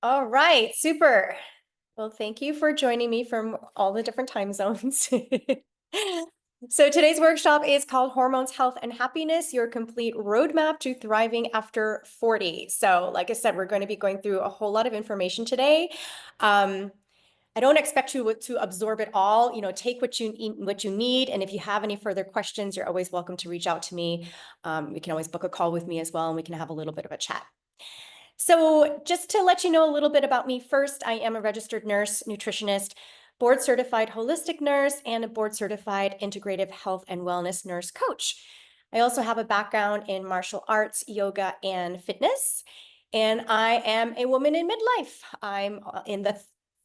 All right, super. Well, thank you for joining me from all the different time zones. So today's workshop is called Hormones, Health, and Happiness, your complete roadmap to thriving after 40. So like I said, we're going to be going through a whole lot of information today. I don't expect you to absorb it all, take what you need. And if you have any further questions, you're always welcome to reach out to me. You can always book a call with me as well, and we can have a little bit of a chat. So just to let you know a little bit about me first, I am a registered nurse, nutritionist, board certified holistic nurse, and a board certified integrative health and wellness nurse coach. I also have a background in martial arts, yoga, and fitness. And I am a woman in midlife. I'm in the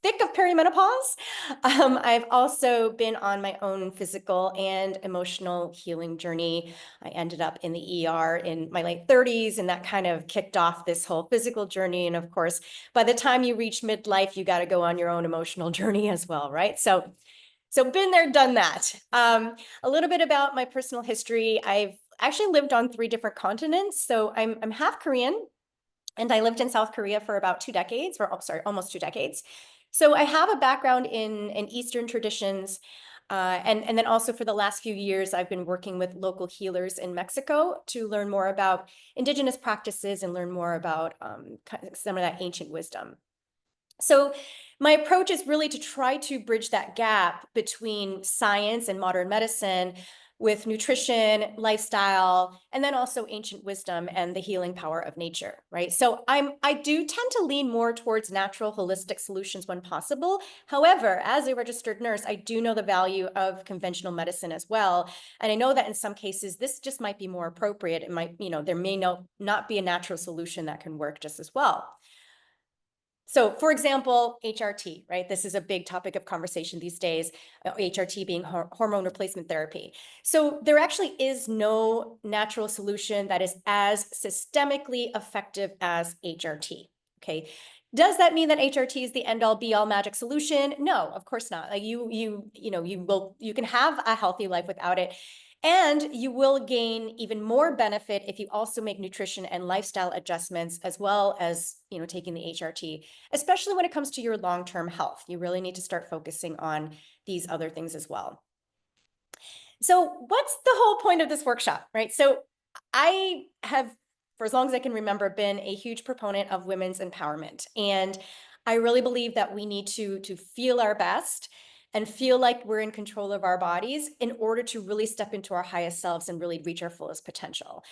thick of perimenopause. I've also been on my own physical and emotional healing journey. I ended up in the ER in my late 30s, and that kind of kicked off this whole physical journey. And of course, by the time you reach midlife, you got to go on your own emotional journey as well, right? So been there, done that. A little bit about my personal history. I've actually lived on 3 different continents. So I'm half Korean, and I lived in South Korea for about 2 decades, or almost 2 decades. So I have a background in Eastern traditions. And then also for the last few years, I've been working with local healers in Mexico to learn more about indigenous practices and learn more about some of that ancient wisdom. So my approach is really to try to bridge that gap between science and modern medicine with nutrition, lifestyle, and then also ancient wisdom and the healing power of nature, right? So I do tend to lean more towards natural holistic solutions when possible. However, as a registered nurse, I do know the value of conventional medicine as well. And I know that in some cases, this just might be more appropriate. It might, there may not be a natural solution that can work just as well. So for example, HRT, right? This is a big topic of conversation these days, HRT being hormone replacement therapy. So there actually is no natural solution that is as systemically effective as HRT, okay? Does that mean that HRT is the end all be all magic solution? No, of course not. Like you can have a healthy life without it. And you will gain even more benefit if you also make nutrition and lifestyle adjustments, as well as, taking the HRT, especially when it comes to your long-term health. You really need to start focusing on these other things as well. So what's the whole point of this workshop, right? So I have, for as long as I can remember, been a huge proponent of women's empowerment. And I really believe that we need to feel our best and feel like we're in control of our bodies in order to really step into our highest selves and really reach our fullest potential.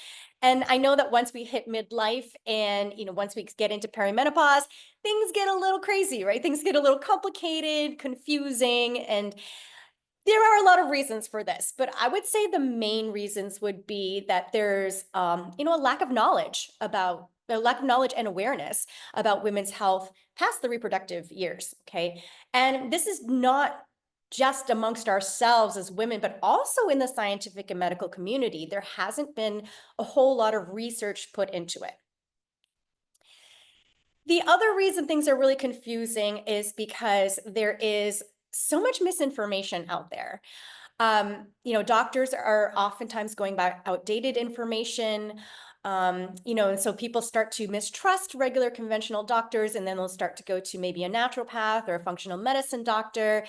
And I know that once we hit midlife and, once we get into perimenopause, things get a little crazy, right? Things get a little complicated, confusing, and there are a lot of reasons for this, but I would say the main reasons would be that there's, a lack of knowledge and awareness about women's health past the reproductive years. Okay. And this is not just amongst ourselves as women, but also in the scientific and medical community. There hasn't been a whole lot of research put into it. The other reason things are really confusing is because there is so much misinformation out there. Doctors are oftentimes going by outdated information, and so people start to mistrust regular conventional doctors, and then they'll start to go to maybe a naturopath or a functional medicine doctor.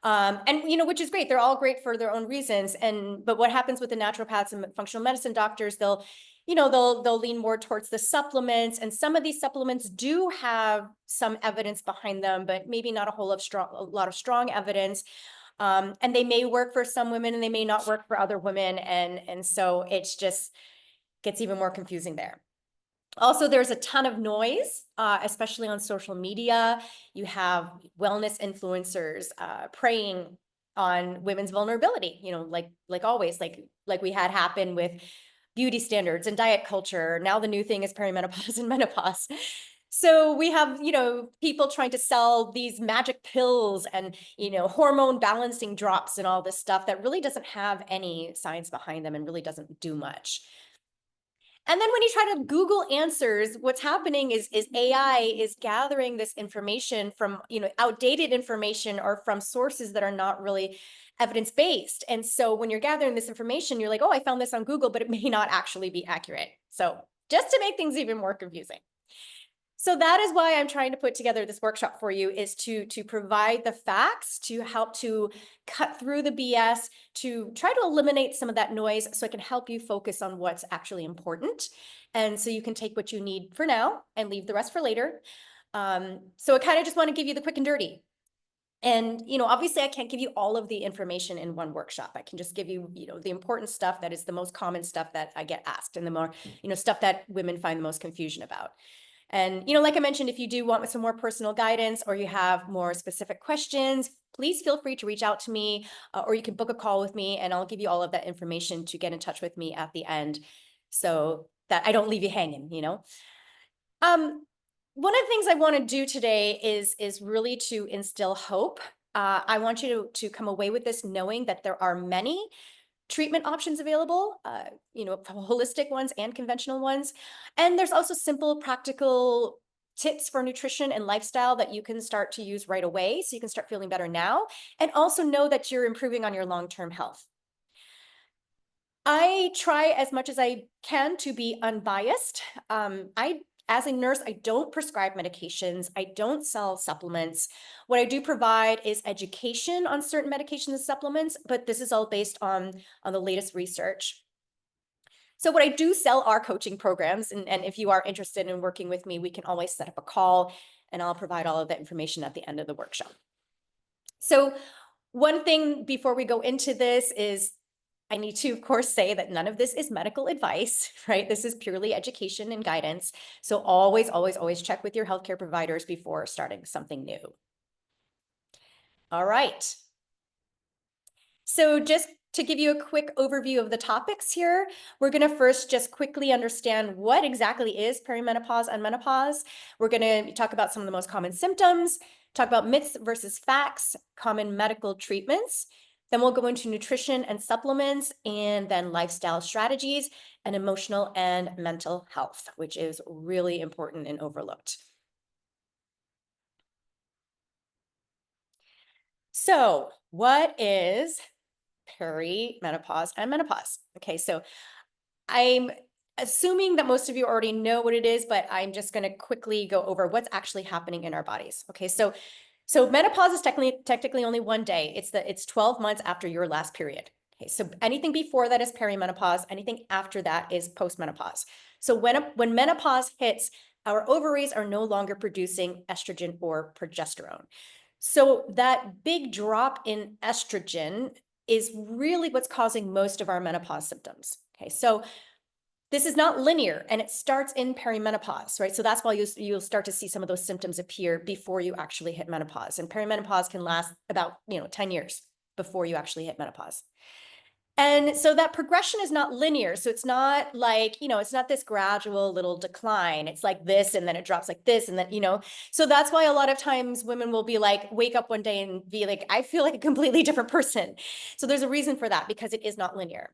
Which is great. They're all great for their own reasons. But what happens with the naturopaths and functional medicine doctors, they'll lean more towards the supplements, and some of these supplements do have some evidence behind them, but maybe not a lot of strong evidence. And they may work for some women and they may not work for other women. And so it's just gets even more confusing there. Also, there's a ton of noise, especially on social media. You have wellness influencers preying on women's vulnerability, like always, like we had happen with beauty standards and diet culture. Now the new thing is perimenopause and menopause. So we have, people trying to sell these magic pills and, hormone balancing drops and all this stuff that really doesn't have any science behind them and really doesn't do much. And then when you try to Google answers, what's happening is AI is gathering this information from, outdated information or from sources that are not really evidence-based. And so when you're gathering this information, you're like, oh, I found this on Google, but it may not actually be accurate. So just to make things even more confusing. So that is why I'm trying to put together this workshop for you, is to provide the facts, to help to cut through the BS, to try to eliminate some of that noise so I can help you focus on what's actually important. And so you can take what you need for now and leave the rest for later. So I kind of just want to give you the quick and dirty. And, obviously I can't give you all of the information in one workshop. I can just give you, the important stuff that is the most common stuff that I get asked, and the more, stuff that women find the most confusion about. And, like I mentioned, if you do want some more personal guidance or you have more specific questions, please feel free to reach out to me, or you can book a call with me and I'll give you all of that information to get in touch with me at the end so that I don't leave you hanging. One of the things I want to do today is really to instill hope. I want you to come away with this knowing that there are many treatment options available, holistic ones and conventional ones. And there's also simple, practical tips for nutrition and lifestyle that you can start to use right away so you can start feeling better now, and also know that you're improving on your long-term health. I try as much as I can to be unbiased. As a nurse, I don't prescribe medications. I don't sell supplements. What I do provide is education on certain medications and supplements, but this is all based on the latest research. So what I do sell are coaching programs, and if you are interested in working with me, we can always set up a call, and I'll provide all of that information at the end of the workshop. So one thing before we go into this is I need to, of course, say that none of this is medical advice, right? This is purely education and guidance. So always, always, always check with your healthcare providers before starting something new. All right. So just to give you a quick overview of the topics here, we're going to first just quickly understand what exactly is perimenopause and menopause. We're going to talk about some of the most common symptoms, talk about myths versus facts, common medical treatments. Then we'll go into nutrition and supplements, and then lifestyle strategies and emotional and mental health, which is really important and overlooked. So, what is perimenopause and menopause? Okay, so I'm assuming that most of you already know what it is, but I'm just going to quickly go over what's actually happening in our bodies. Okay, so menopause is technically only one day. It's 12 months after your last period. Okay, so anything before that is perimenopause. Anything after that is postmenopause. So when menopause hits, our ovaries are no longer producing estrogen or progesterone. So that big drop in estrogen is really what's causing most of our menopause symptoms. Okay, so this is not linear, and it starts in perimenopause, right? So that's why you'll start to see some of those symptoms appear before you actually hit menopause. And perimenopause can last about 10 years before you actually hit menopause. And so that progression is not linear. So it's not like, it's not this gradual little decline. It's like this, and then it drops like this, and then, so that's why a lot of times women will be like, wake up one day and be like, I feel like a completely different person. So there's a reason for that, because it is not linear.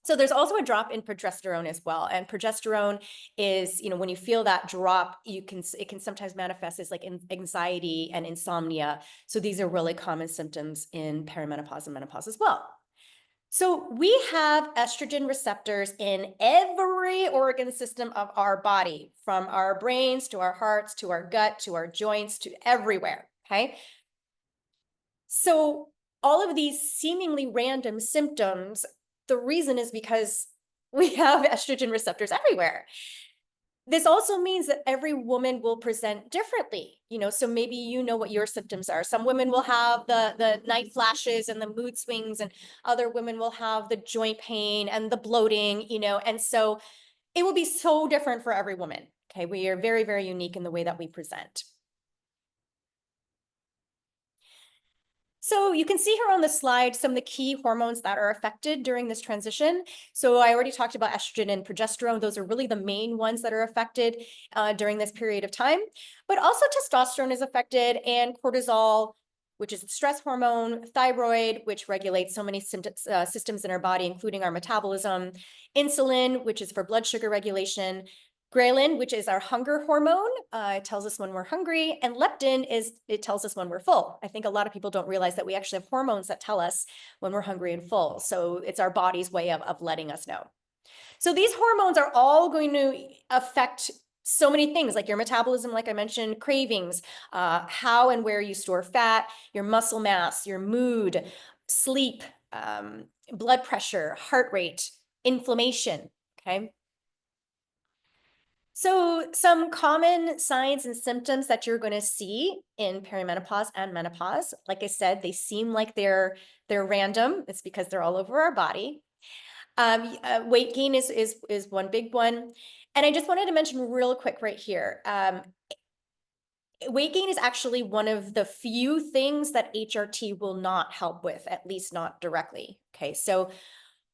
So there's also a drop in progesterone as well. And progesterone is, when you feel that drop, it can sometimes manifest as like anxiety and insomnia. So these are really common symptoms in perimenopause and menopause as well. So we have estrogen receptors in every organ system of our body, from our brains to our hearts, to our gut, to our joints, to everywhere, okay? So all of these seemingly random symptoms, the reason is because we have estrogen receptors everywhere. This also means that every woman will present differently, so maybe what your symptoms are. Some women will have the night flashes and the mood swings, and other women will have the joint pain and the bloating, and so it will be so different for every woman. Okay, we are very, very unique in the way that we present. So you can see here on the slide some of the key hormones that are affected during this transition. So I already talked about estrogen and progesterone. Those are really the main ones that are affected during this period of time. But also testosterone is affected, and cortisol, which is the stress hormone, thyroid, which regulates so many systems in our body, including our metabolism, insulin, which is for blood sugar regulation, ghrelin, which is our hunger hormone, it tells us when we're hungry, and leptin it tells us when we're full. I think a lot of people don't realize that we actually have hormones that tell us when we're hungry and full. So it's our body's way of letting us know. So these hormones are all going to affect so many things like your metabolism, like I mentioned, cravings, how and where you store fat, your muscle mass, your mood, sleep, blood pressure, heart rate, inflammation, okay? So some common signs and symptoms that you're going to see in perimenopause and menopause, like I said, they seem like they're random. It's because they're all over our body. Weight gain is one big one. And I just wanted to mention real quick right here. Weight gain is actually one of the few things that HRT will not help with, at least not directly. Okay, so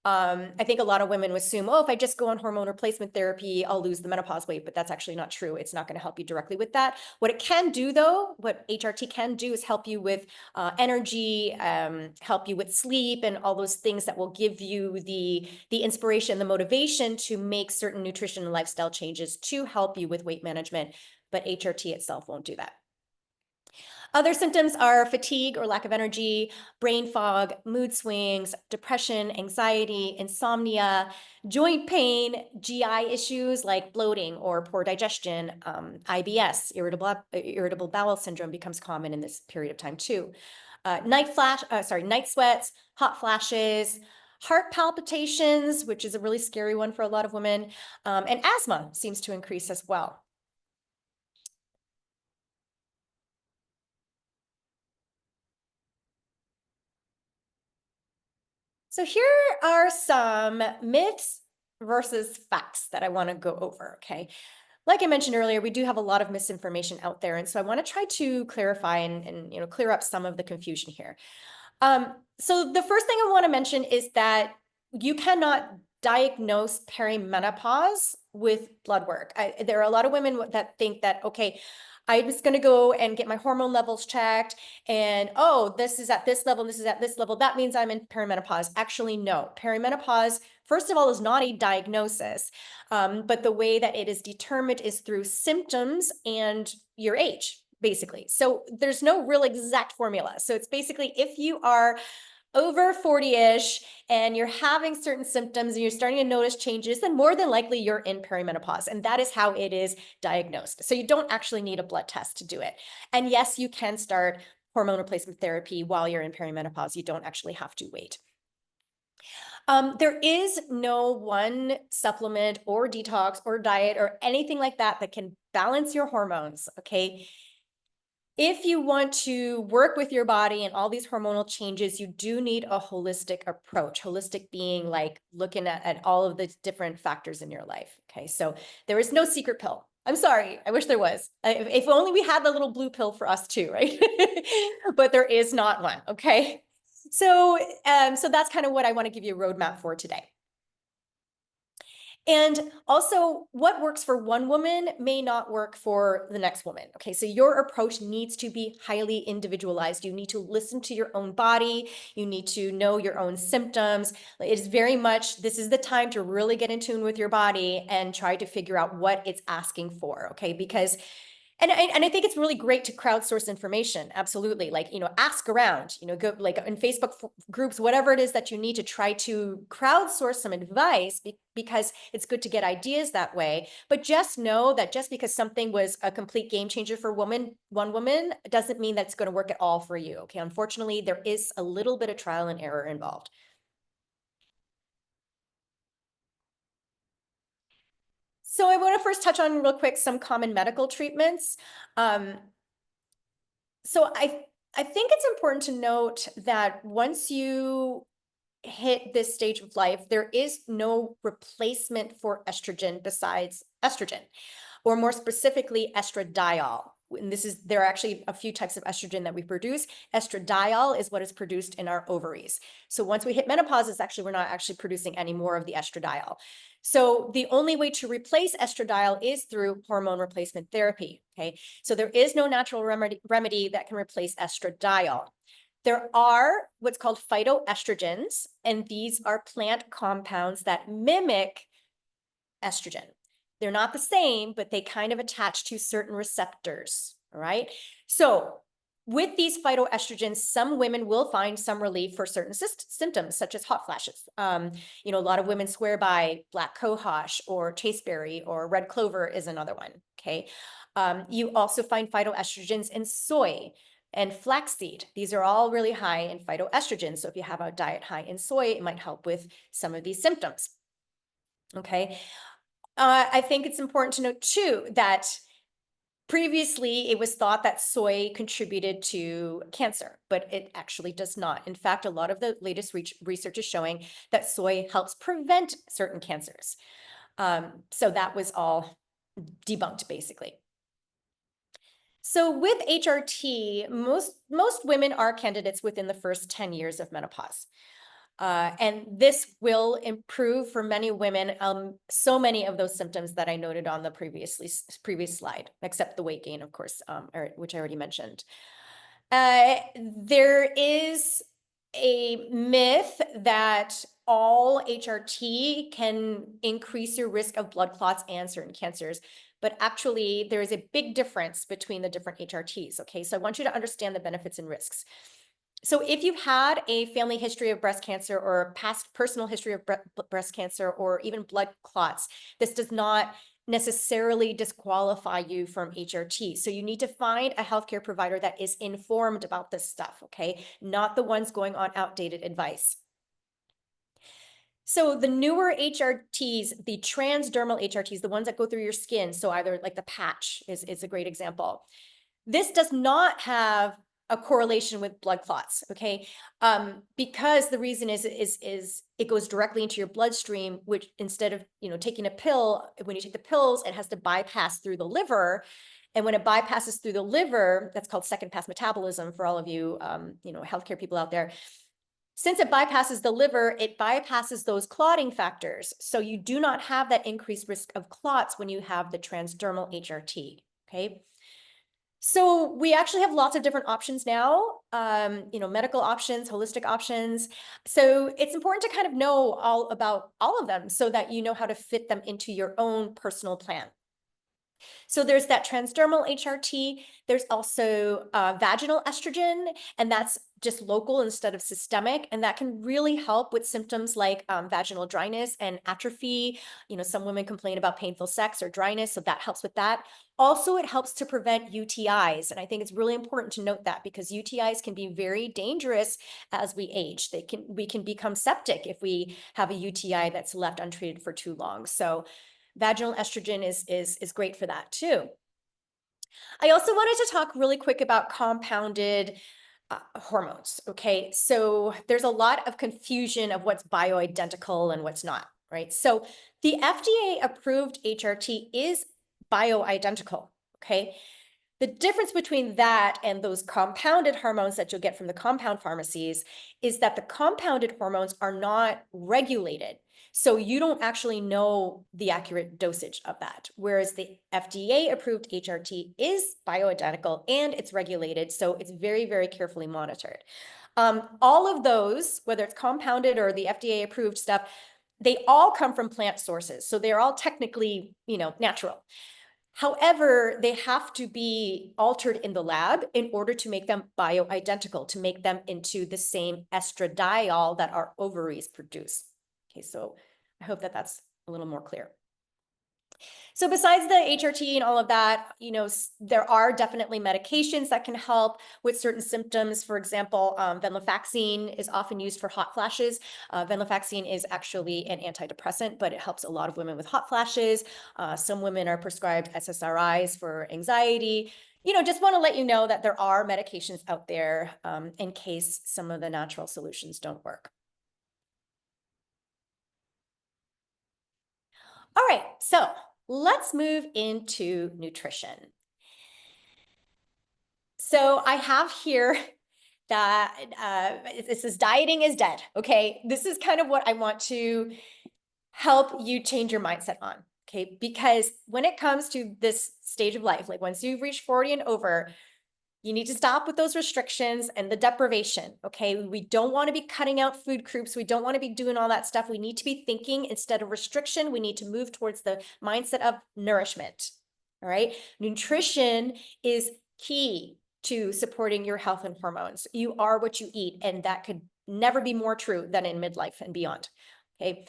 I think a lot of women assume, oh, if I just go on hormone replacement therapy, I'll lose the menopause weight, but that's actually not true. It's not going to help you directly with that. What it can do, though, what HRT can do is help you with energy, help you with sleep, and all those things that will give you the inspiration, the motivation to make certain nutrition and lifestyle changes to help you with weight management. But HRT itself won't do that. Other symptoms are fatigue or lack of energy, brain fog, mood swings, depression, anxiety, insomnia, joint pain, GI issues like bloating or poor digestion, IBS, irritable bowel syndrome becomes common in this period of time too. Night sweats, hot flashes, heart palpitations, which is a really scary one for a lot of women, and asthma seems to increase as well. So here are some myths versus facts that I want to go over, okay? Like I mentioned earlier, we do have a lot of misinformation out there, and so I want to try to clarify and clear up some of the confusion here. So the first thing I want to mention is that you cannot diagnose perimenopause with blood work. There are a lot of women that think that, okay, I'm just going to go and get my hormone levels checked, and oh, this is at this level, this is at this level. That means I'm in perimenopause. Actually, no. Perimenopause, first of all, is not a diagnosis, but the way that it is determined is through symptoms and your age, basically. So there's no real exact formula. So it's basically if you are over 40-ish and you're having certain symptoms and you're starting to notice changes, then more than likely you're in perimenopause. And that is how it is diagnosed. So you don't actually need a blood test to do it. And yes, you can start hormone replacement therapy while you're in perimenopause. You don't actually have to wait. There is no one supplement or detox or diet or anything like that that can balance your hormones, okay? If you want to work with your body and all these hormonal changes, you do need a holistic approach. Holistic being like looking at all of the different factors in your life. Okay, so there is no secret pill. I'm sorry, I wish there was. If only we had the little blue pill for us too, right? But there is not one, okay? So that's kind of what I want to give you a roadmap for today. And also, what works for one woman may not work for the next woman. Okay, so your approach needs to be highly individualized. You need to listen to your own body. You need to know your own symptoms. It is very much, this is the time to really get in tune with your body and try to figure out what it's asking for. Okay, because and I think it's really great to crowdsource information. Absolutely. Like, ask around, go like in Facebook groups, whatever it is that you need to try to crowdsource some advice because it's good to get ideas that way. But just know that just because something was a complete game changer for one woman doesn't mean that's going to work at all for you. Okay. Unfortunately, there is a little bit of trial and error involved. So I want to first touch on real quick some common medical treatments. So I think it's important to note that once you hit this stage of life, there is no replacement for estrogen besides estrogen, or more specifically, estradiol. And there are actually a few types of estrogen that we produce. Estradiol is what is produced in our ovaries. So once we hit menopause, we're not actually producing any more of the estradiol. So the only way to replace estradiol is through hormone replacement therapy. Okay, so there is no natural remedy that can replace estradiol. There are what's called phytoestrogens, and these are plant compounds that mimic estrogen. They're not the same, but they kind of attach to certain receptors, all right? So With these phytoestrogens, some women will find some relief for certain symptoms, such as hot flashes. A lot of women swear by black cohosh or chasteberry, or red clover is another one, okay? You also find phytoestrogens in soy and flaxseed. These are all really high in phytoestrogens. So if you have a diet high in soy, it might help with some of these symptoms, okay? I think it's important to note too that previously, it was thought that soy contributed to cancer, but it actually does not. In fact, a lot of the latest research is showing that soy helps prevent certain cancers. So that was all debunked, basically. So with HRT, most women are candidates within the first 10 years of menopause. And this will improve for many women, so many of those symptoms that I noted on the previous slide, except the weight gain, of course, which I already mentioned. There is a myth that all HRT can increase your risk of blood clots and certain cancers, but actually there is a big difference between the different HRTs, okay? So I want you to understand the benefits and risks. So if you've had a family history of breast cancer or past personal history of breast cancer or even blood clots, this does not necessarily disqualify you from HRT. So you need to find a healthcare provider that is informed about this stuff, okay? Not the ones going on outdated advice. So the newer HRTs, the transdermal HRTs, the ones that go through your skin, so either like the patch is a great example. This does not have a correlation with blood clots, okay? Because the reason is it goes directly into your bloodstream, which instead of taking a pill, when you take the pills, it has to bypass through the liver. And when it bypasses through the liver, that's called second pass metabolism for all of you, healthcare people out there. Since it bypasses the liver, it bypasses those clotting factors. So you do not have that increased risk of clots when you have the transdermal HRT, okay? So we actually have lots of different options now, medical options, holistic options. So it's important to kind of know all about all of them so that you know how to fit them into your own personal plan. So there's that transdermal HRT. There's also vaginal estrogen, and that's just local instead of systemic. And that can really help with symptoms like vaginal dryness and atrophy. Some women complain about painful sex or dryness, so that helps with that. Also, it helps to prevent UTIs. And I think it's really important to note that because UTIs can be very dangerous as we age. We can become septic if we have a UTI that's left untreated for too long. So vaginal estrogen is great for that too. I also wanted to talk really quick about compounded hormones, okay? So there's a lot of confusion of what's bioidentical and what's not, right? So the FDA-approved HRT is bioidentical, okay? The difference between that and those compounded hormones that you'll get from the compound pharmacies is that the compounded hormones are not regulated. So you don't actually know the accurate dosage of that. Whereas the FDA-approved HRT is bioidentical and it's regulated. So it's very, very carefully monitored. All of those, whether it's compounded or the FDA-approved stuff, they all come from plant sources. So they're all technically, natural. However, they have to be altered in the lab in order to make them bioidentical, to make them into the same estradiol that our ovaries produce. Okay, so I hope that that's a little more clear. So besides the HRT and all of that, there are definitely medications that can help with certain symptoms. For example, venlafaxine is often used for hot flashes. Venlafaxine is actually an antidepressant, but it helps a lot of women with hot flashes. Some women are prescribed SSRIs for anxiety. Just want to let you know that there are medications out there in case some of the natural solutions don't work. All right, so let's move into nutrition. So I have here that this is dieting is dead. Okay, this is kind of what I want to help you change your mindset on. Okay, because when it comes to this stage of life, like once you've reached 40 and over, you need to stop with those restrictions and the deprivation, okay? We don't want to be cutting out food groups. We don't want to be doing all that stuff. We need to be thinking instead of restriction. We need to move towards the mindset of nourishment, all right? Nutrition is key. to supporting your health and hormones. You are what you eat, and that could never be more true than in midlife and beyond. Okay.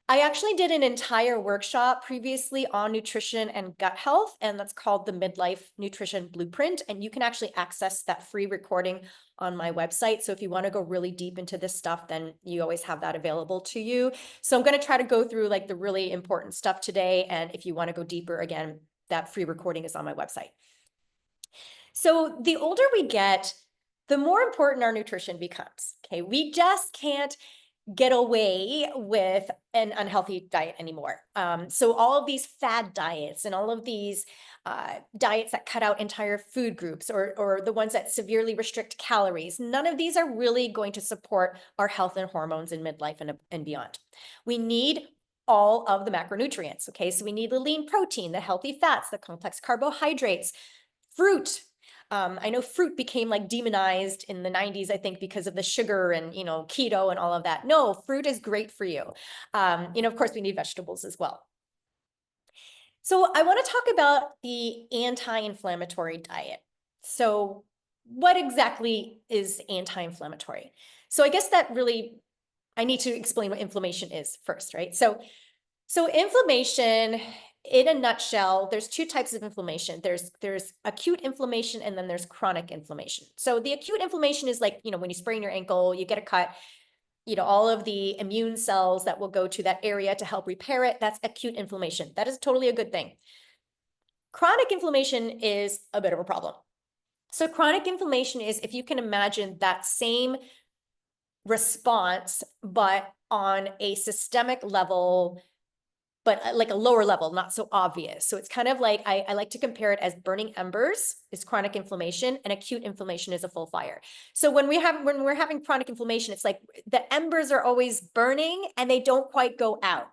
I actually did an entire workshop previously on nutrition and gut health, and that's called the Midlife Nutrition Blueprint. And you can actually access that free recording on my website. So if you want to go really deep into this stuff, then you always have that available to you. So I'm going to try to go through like the really important stuff today. And if you want to go deeper, again, that free recording is on my website. So the older we get, the more important our nutrition becomes. Okay, we just can't get away with an unhealthy diet anymore. So all of these fad diets and all of these diets that cut out entire food groups, or the ones that severely restrict calories, none of these are really going to support our health and hormones in midlife and beyond. We need all of the macronutrients. Okay, so we need the lean protein, the healthy fats, the complex carbohydrates, fruit. I know fruit became like demonized in the 90s, I think, because of the sugar and, keto and all of that. No, fruit is great for you. Of course, we need vegetables as well. So I want to talk about the anti-inflammatory diet. So what exactly is anti-inflammatory? So I guess that really, I need to explain what inflammation is first, right? So inflammation, in a nutshell, there's two types of inflammation. There's acute inflammation, and then there's chronic inflammation. So the acute inflammation is like, when you sprain your ankle, you get a cut, all of the immune cells that will go to that area to help repair it. That's acute inflammation. That is totally a good thing. Chronic inflammation is a bit of a problem. So chronic inflammation is, if you can imagine that same response, but on a systemic level, but like a lower level, not so obvious. So it's kind of like, I like to compare it as burning embers is chronic inflammation, and acute inflammation is a full fire. So when we're having chronic inflammation, it's like the embers are always burning and they don't quite go out.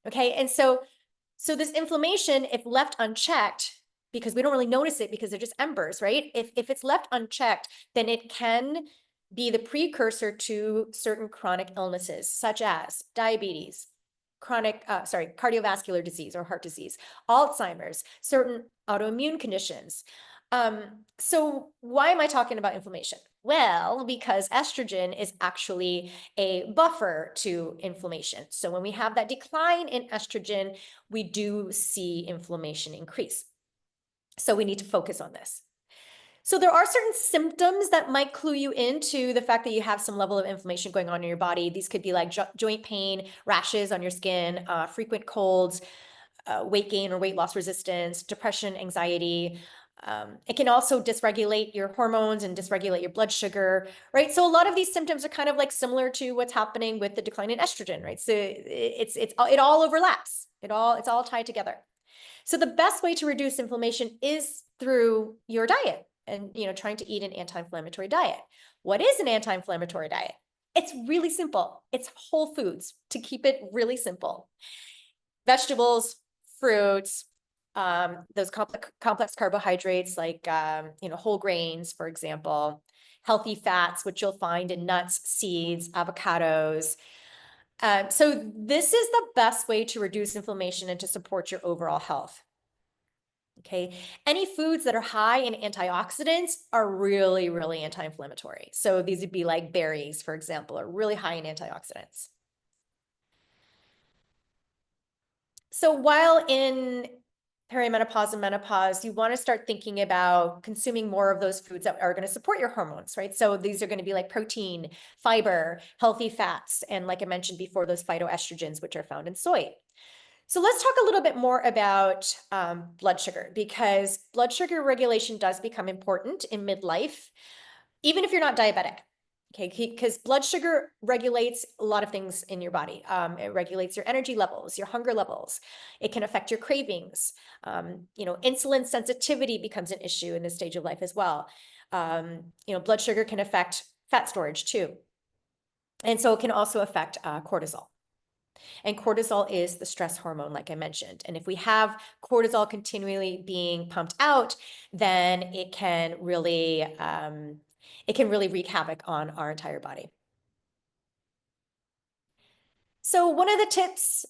Okay. And so this inflammation, if left unchecked, because we don't really notice it because they're just embers, right? If it's left unchecked, then it can be the precursor to certain chronic illnesses, such as diabetes, cardiovascular disease or heart disease, Alzheimer's, certain autoimmune conditions. So why am I talking about inflammation? Well, because estrogen is actually a buffer to inflammation. So when we have that decline in estrogen, we do see inflammation increase. So we need to focus on this. So there are certain symptoms that might clue you into the fact that you have some level of inflammation going on in your body. These could be like joint pain, rashes on your skin, frequent colds, weight gain or weight loss resistance, depression, anxiety. It can also dysregulate your hormones and dysregulate your blood sugar, right? So a lot of these symptoms are kind of like similar to what's happening with the decline in estrogen, right? So it all overlaps. It's all tied together. So the best way to reduce inflammation is through your diet and, trying to eat an anti-inflammatory diet. What is an anti-inflammatory diet? It's really simple. It's whole foods, to keep it really simple. Vegetables, fruits, those complex carbohydrates like, whole grains, for example, healthy fats, which you'll find in nuts, seeds, avocados. So this is the best way to reduce inflammation and to support your overall health. Okay. Any foods that are high in antioxidants are really, really anti-inflammatory. So these would be like berries, for example, are really high in antioxidants. So while in perimenopause and menopause, you want to start thinking about consuming more of those foods that are going to support your hormones, right? So these are going to be like protein, fiber, healthy fats, and like I mentioned before, those phytoestrogens, which are found in soy. So let's talk a little bit more about blood sugar, because blood sugar regulation does become important in midlife, even if you're not diabetic. Okay, because blood sugar regulates a lot of things in your body. It regulates your energy levels, your hunger levels. It can affect your cravings. Insulin sensitivity becomes an issue in this stage of life as well. Blood sugar can affect fat storage too. And so it can also affect cortisol. And cortisol is the stress hormone, like I mentioned. And if we have cortisol continually being pumped out, then it can really wreak havoc on our entire body. So one of the tips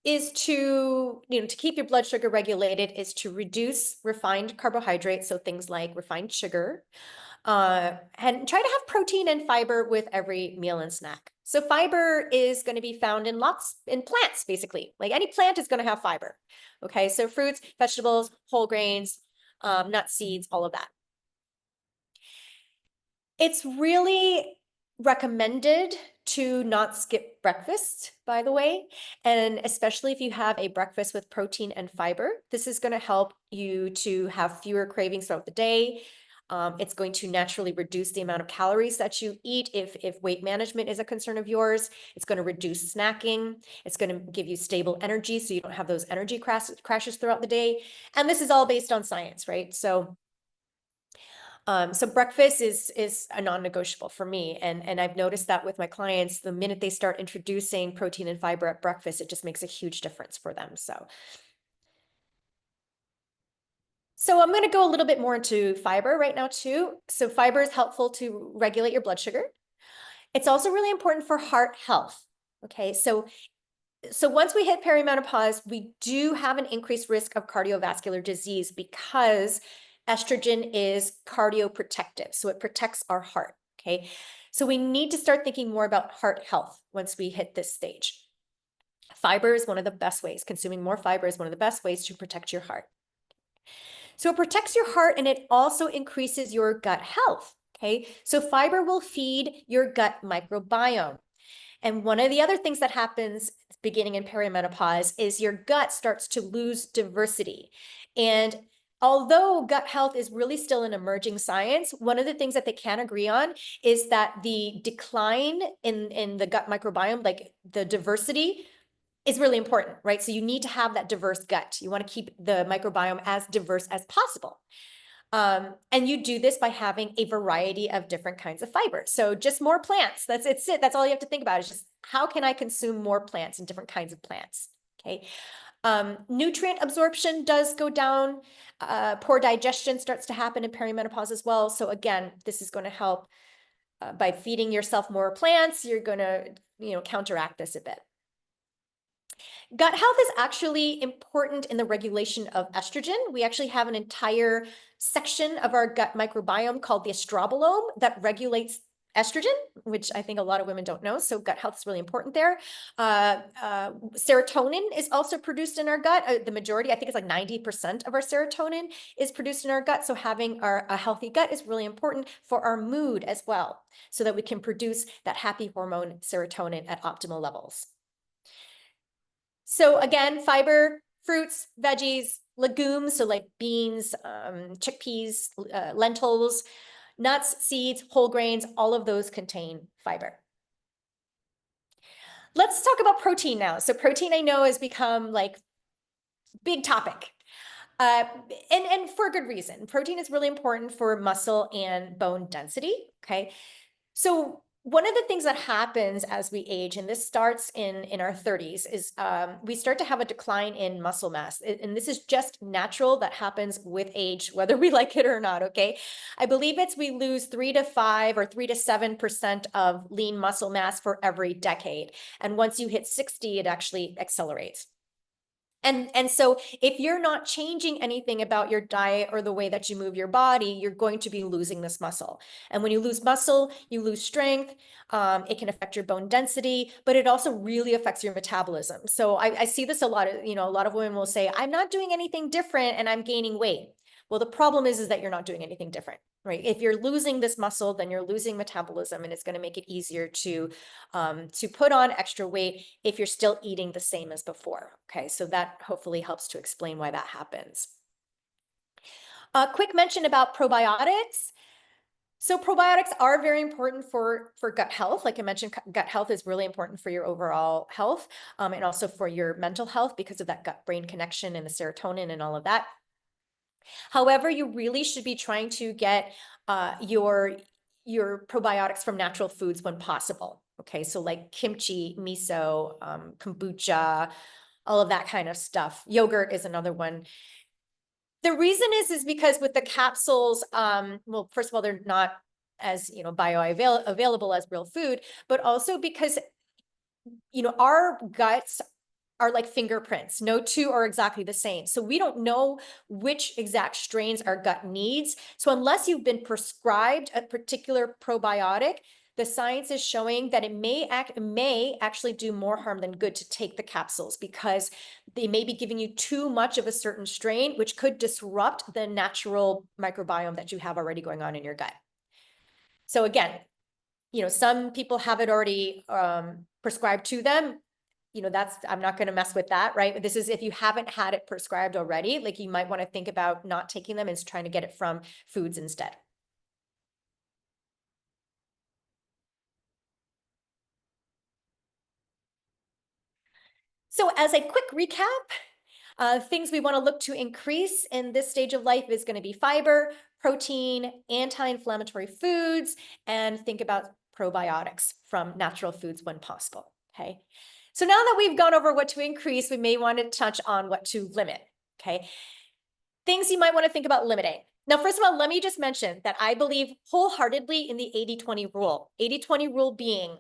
is to, to keep your blood sugar regulated is to reduce refined carbohydrates, so things like refined sugar, and try to have protein and fiber with every meal and snack. So fiber is going to be found in plants, basically. Like any plant is going to have fiber. Okay, so fruits, vegetables, whole grains, nuts, seeds, all of that. It's really recommended to not skip breakfast, by the way, and especially if you have a breakfast with protein and fiber. This is going to help you to have fewer cravings throughout the day. It's going to naturally reduce the amount of calories that you eat if weight management is a concern of yours. It's going to reduce snacking. It's going to give you stable energy so you don't have those energy crashes throughout the day. And this is all based on science, right? So breakfast is a non-negotiable for me. And I've noticed that with my clients, the minute they start introducing protein and fiber at breakfast, it just makes a huge difference for them. So I'm going to go a little bit more into fiber right now too. So fiber is helpful to regulate your blood sugar. It's also really important for heart health. Okay, so once we hit perimenopause, we do have an increased risk of cardiovascular disease because estrogen is cardioprotective. So it protects our heart. Okay. So we need to start thinking more about heart health once we hit this stage. Fiber is one of the best ways. Consuming more fiber is one of the best ways to protect your heart. So it protects your heart and it also increases your gut health. Okay. So fiber will feed your gut microbiome. And one of the other things that happens beginning in perimenopause is your gut starts to lose diversity. And although gut health is really still an emerging science, one of the things that they can agree on is that the decline in the gut microbiome, like the diversity, is really important, right? So you need to have that diverse gut. You want to keep the microbiome as diverse as possible. And you do this by having a variety of different kinds of fibers. So just more plants. That's it. That's all you have to think about is just how can I consume more plants and different kinds of plants? Okay. Nutrient absorption does go down. Poor digestion starts to happen in perimenopause as well. So again, this is going to help by feeding yourself more plants. You're going to, counteract this a bit. Gut health is actually important in the regulation of estrogen. We actually have an entire section of our gut microbiome called the estrobolome that regulates estrogen, which I think a lot of women don't know. So gut health is really important there. Serotonin is also produced in our gut. The majority, I think it's like 90% of our serotonin is produced in our gut. So having a healthy gut is really important for our mood as well, so that we can produce that happy hormone serotonin at optimal levels. So again, fiber, fruits, veggies, legumes, so like beans, chickpeas, lentils, nuts, seeds, whole grains, all of those contain fiber. Let's talk about protein now. So protein, I know, has become like big topic. And for good reason. Protein is really important for muscle and bone density. Okay. So one of the things that happens as we age, and this starts in our 30s, is we start to have a decline in muscle mass. And this is just natural. That happens with age, whether we like it or not, okay? I believe we lose 3 to 5 or 3 to 7% of lean muscle mass for every decade. And once you hit 60, it actually accelerates. And so if you're not changing anything about your diet or the way that you move your body, you're going to be losing this muscle. And when you lose muscle, you lose strength. It can affect your bone density, but it also really affects your metabolism. So I see this a lot. A lot of women will say, I'm not doing anything different and I'm gaining weight. Well, the problem is that you're not doing anything different, right? If you're losing this muscle, then you're losing metabolism, and it's going to make it easier to put on extra weight if you're still eating the same as before. Okay, so that hopefully helps to explain why that happens. A quick mention about probiotics. So probiotics are very important for gut health. Like I mentioned, gut health is really important for your overall health, and also for your mental health because of that gut-brain connection and the serotonin and all of that. However, you really should be trying to get your probiotics from natural foods when possible. Okay, so like kimchi, miso, kombucha, all of that kind of stuff. Yogurt is another one. The reason is because with the capsules, well, first of all, they're not as bioavailable as real food, but also because our guts are like fingerprints. No two are exactly the same. So we don't know which exact strains our gut needs. So unless you've been prescribed a particular probiotic, the science is showing that it may actually do more harm than good to take the capsules, because they may be giving you too much of a certain strain, which could disrupt the natural microbiome that you have already going on in your gut. So again, some people have it already prescribed to them. I'm not going to mess with that, right? This is if you haven't had it prescribed already, like you might want to think about not taking them and trying to get it from foods instead. So as a quick recap, things we want to look to increase in this stage of life is going to be fiber, protein, anti-inflammatory foods, and think about probiotics from natural foods when possible. Okay. So now that we've gone over what to increase, we may want to touch on what to limit. Okay. Things you might want to think about limiting. Now, first of all, let me just mention that I believe wholeheartedly in the 80-20 rule. 80-20 rule being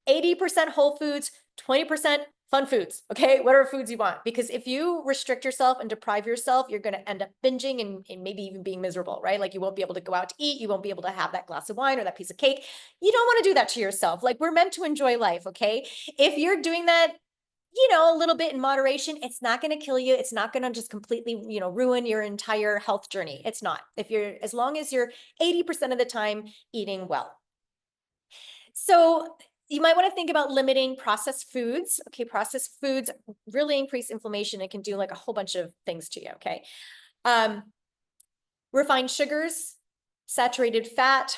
80% whole foods, 20% fun foods, okay? Whatever foods you want. Because if you restrict yourself and deprive yourself, you're going to end up binging and maybe even being miserable, right? Like you won't be able to go out to eat. You won't be able to have that glass of wine or that piece of cake. You don't want to do that to yourself. Like we're meant to enjoy life, okay? If you're doing that, a little bit in moderation, it's not going to kill you. It's not going to just completely, ruin your entire health journey. It's not. As long as you're 80% of the time eating well. So you might want to think about limiting processed foods. Okay, processed foods really increase inflammation. It can do like a whole bunch of things to you, okay? Refined sugars, saturated fat,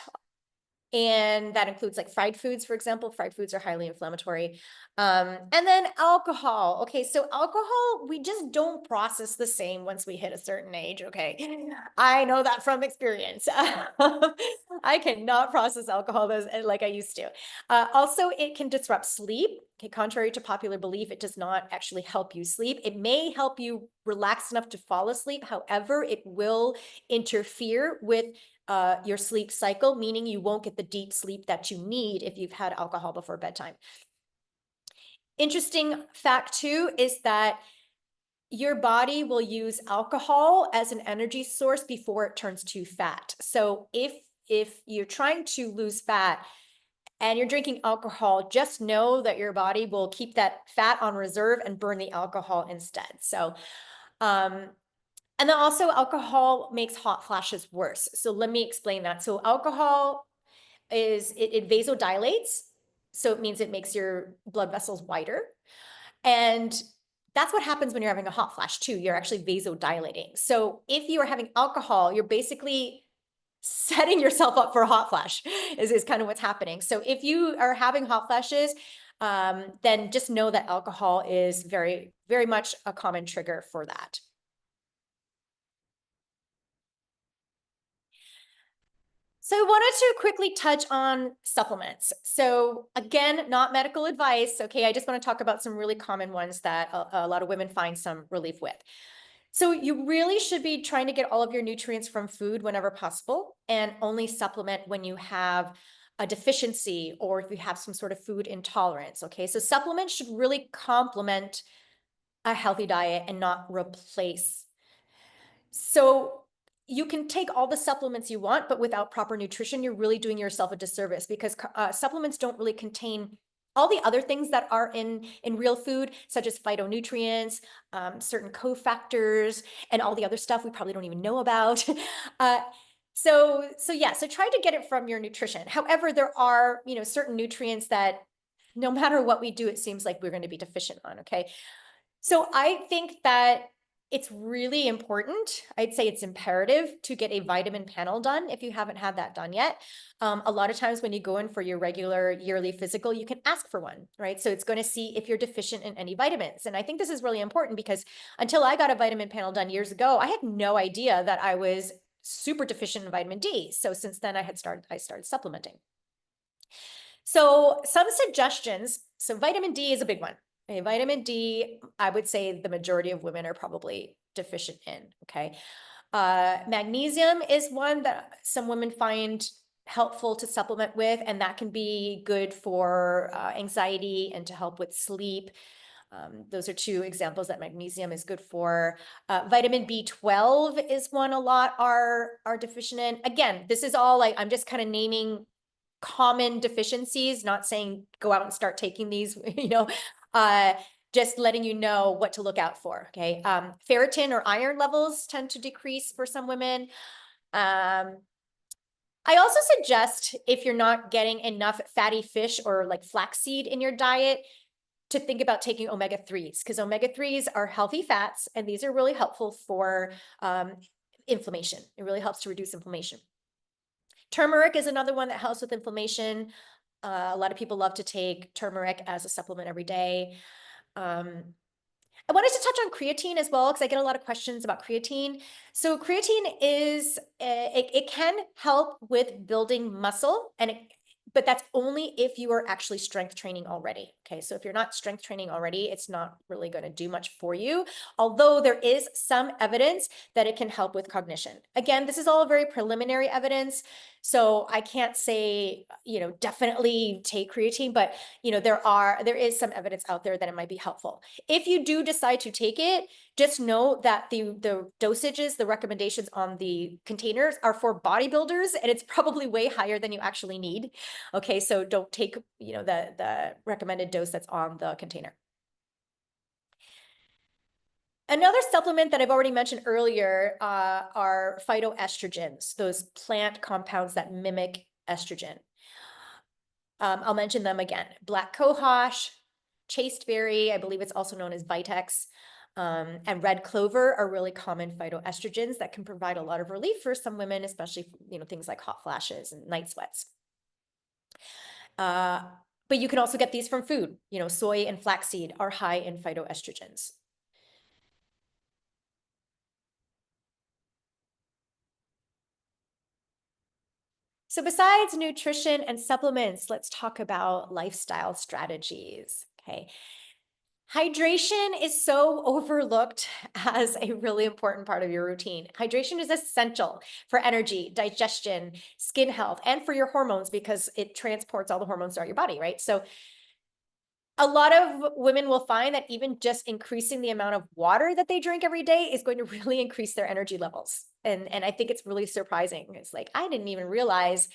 and that includes like fried foods, for example. Fried foods are highly inflammatory. And then alcohol. Okay, so alcohol, we just don't process the same once we hit a certain age, okay? I know that from experience. I cannot process alcohol like I used to. Also, it can disrupt sleep. Okay, contrary to popular belief, it does not actually help you sleep. It may help you relax enough to fall asleep. However, it will interfere with your sleep cycle, meaning you won't get the deep sleep that you need if you've had alcohol before bedtime. Interesting fact too is that your body will use alcohol as an energy source before it turns to fat. So if you're trying to lose fat and you're drinking alcohol, just know that your body will keep that fat on reserve and burn the alcohol instead. So and then also alcohol makes hot flashes worse. So let me explain that. So alcohol it vasodilates. So it means it makes your blood vessels wider. And that's what happens when you're having a hot flash too. You're actually vasodilating. So if you are having alcohol, you're basically setting yourself up for a hot flash is kind of what's happening. So if you are having hot flashes, then just know that alcohol is very, very much a common trigger for that. So I wanted to quickly touch on supplements. So again, not medical advice. Okay, I just want to talk about some really common ones that a lot of women find some relief with. So you really should be trying to get all of your nutrients from food whenever possible, and only supplement when you have a deficiency or if you have some sort of food intolerance. Okay, so supplements should really complement a healthy diet and not replace. So you can take all the supplements you want, but without proper nutrition, you're really doing yourself a disservice, because supplements don't really contain all the other things that are in real food, such as phytonutrients, certain cofactors, and all the other stuff we probably don't even know about. So try to get it from your nutrition. However, there are, certain nutrients that no matter what we do, it seems like we're going to be deficient on. Okay. So I think that it's really important. I'd say it's imperative to get a vitamin panel done if you haven't had that done yet. A lot of times when you go in for your regular yearly physical, you can ask for one, right? So it's going to see if you're deficient in any vitamins. And I think this is really important because until I got a vitamin panel done years ago, I had no idea that I was super deficient in vitamin D. So since then I started supplementing. So some suggestions. So vitamin D is a big one. Okay, vitamin D, I would say the majority of women are probably deficient in, okay? Magnesium is one that some women find helpful to supplement with, and that can be good for anxiety and to help with sleep. Those are two examples that magnesium is good for. Vitamin B12 is one a lot are deficient in. Again, this is all like, I'm just kind of naming common deficiencies, not saying go out and start taking these, just letting you know what to look out for, okay? Ferritin or iron levels tend to decrease for some women. I also suggest, if you're not getting enough fatty fish or like flaxseed in your diet, to think about taking omega-3s, because omega-3s are healthy fats, and these are really helpful for inflammation. It really helps to reduce inflammation. Turmeric is another one that helps with inflammation. A lot of people love to take turmeric as a supplement every day. I wanted to touch on creatine as well, because I get a lot of questions about creatine. So creatine is, it can help with building muscle, but that's only if you are actually strength training already. Okay, so if you're not strength training already, it's not really going to do much for you. Although there is some evidence that it can help with cognition. Again, this is all very preliminary evidence, so I can't say, definitely take creatine, but there is some evidence out there that it might be helpful. If you do decide to take it, just know that the dosages, the recommendations on the containers are for bodybuilders, and it's probably way higher than you actually need. Okay, so don't take, the recommended dose that's on the container. Another supplement that I've already mentioned earlier are phytoestrogens, those plant compounds that mimic estrogen. I'll mention them again. Black cohosh, chasteberry, I believe it's also known as Vitex, and red clover are really common phytoestrogens that can provide a lot of relief for some women, especially, things like hot flashes and night sweats. But you can also get these from food. Soy and flaxseed are high in phytoestrogens. So besides nutrition and supplements, let's talk about lifestyle strategies, okay? Hydration is so overlooked as a really important part of your routine. Hydration is essential for energy, digestion, skin health, and for your hormones, because it transports all the hormones throughout your body, right? So a lot of women will find that even just increasing the amount of water that they drink every day is going to really increase their energy levels. And I think it's really surprising. It's like, I didn't even realize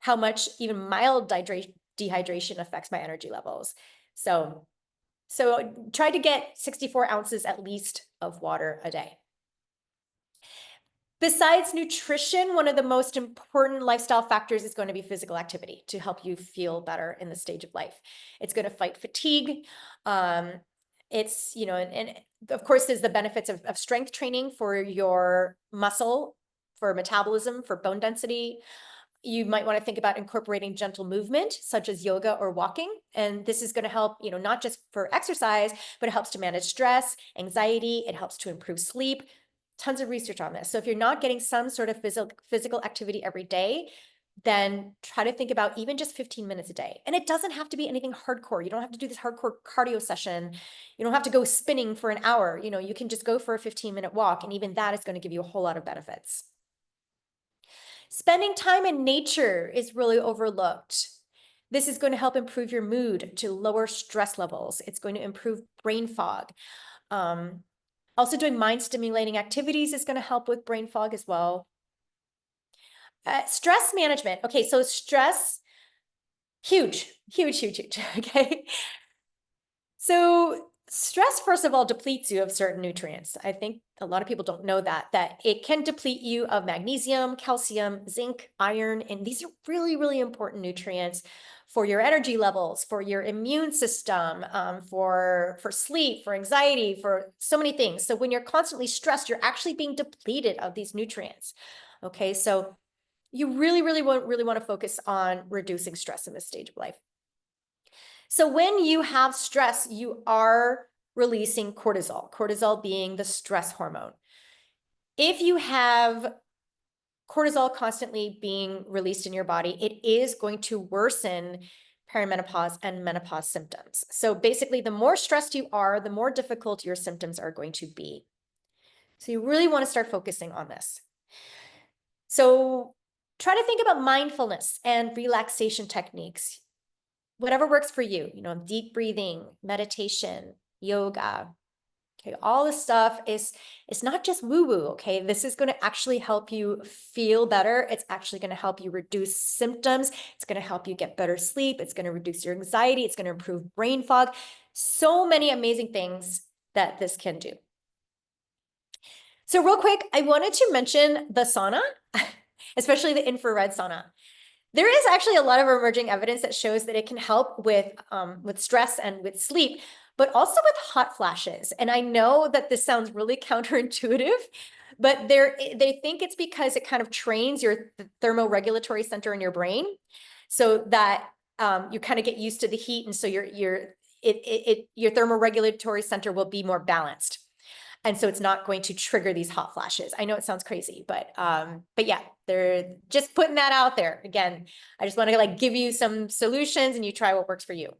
how much even mild dehydration affects my energy levels. So try to get 64 ounces at least of water a day. Besides nutrition, one of the most important lifestyle factors is going to be physical activity to help you feel better in the stage of life. It's going to fight fatigue. It's, and of course, there's the benefits of strength training for your muscle, for metabolism, for bone density. You might want to think about incorporating gentle movement, such as yoga or walking. And this is going to help, not just for exercise, but it helps to manage stress, anxiety. It helps to improve sleep. Tons of research on this. So if you're not getting some sort of physical activity every day, then try to think about even just 15 minutes a day. And it doesn't have to be anything hardcore. You don't have to do this hardcore cardio session. You don't have to go spinning for an hour. You can just go for a 15-minute walk. And even that is going to give you a whole lot of benefits. Spending time in nature is really overlooked. This is going to help improve your mood, to lower stress levels. It's going to improve brain fog. Also, doing mind-stimulating activities is going to help with brain fog as well. Stress management. Okay, so stress, huge, huge, huge, huge. Okay. So stress, first of all, depletes you of certain nutrients. I think a lot of people don't know that it can deplete you of magnesium, calcium, zinc, iron, and these are really, really important nutrients for your energy levels, for your immune system, for sleep, for anxiety, for so many things. So when you're constantly stressed, you're actually being depleted of these nutrients. Okay, so you really, really want to focus on reducing stress in this stage of life. So when you have stress, you are releasing cortisol being the stress hormone. If you have cortisol constantly being released in your body, it is going to worsen perimenopause and menopause symptoms. So basically, the more stressed you are, the more difficult your symptoms are going to be. So you really want to start focusing on this. So try to think about mindfulness and relaxation techniques. Whatever works for you, deep breathing, meditation, yoga. Okay, all this stuff it's not just woo-woo, okay? This is going to actually help you feel better. It's actually going to help you reduce symptoms. It's going to help you get better sleep. It's going to reduce your anxiety. It's going to improve brain fog. So many amazing things that this can do. So real quick, I wanted to mention the sauna, especially the infrared sauna. There is actually a lot of emerging evidence that shows that it can help with stress and with sleep, but also with hot flashes. And I know that this sounds really counterintuitive, but they think it's because it kind of trains your thermoregulatory center in your brain so that you kind of get used to the heat. And so your thermoregulatory center will be more balanced. And so it's not going to trigger these hot flashes. I know it sounds crazy, but yeah, they're just putting that out there. Again, I just want to like give you some solutions and you try what works for you.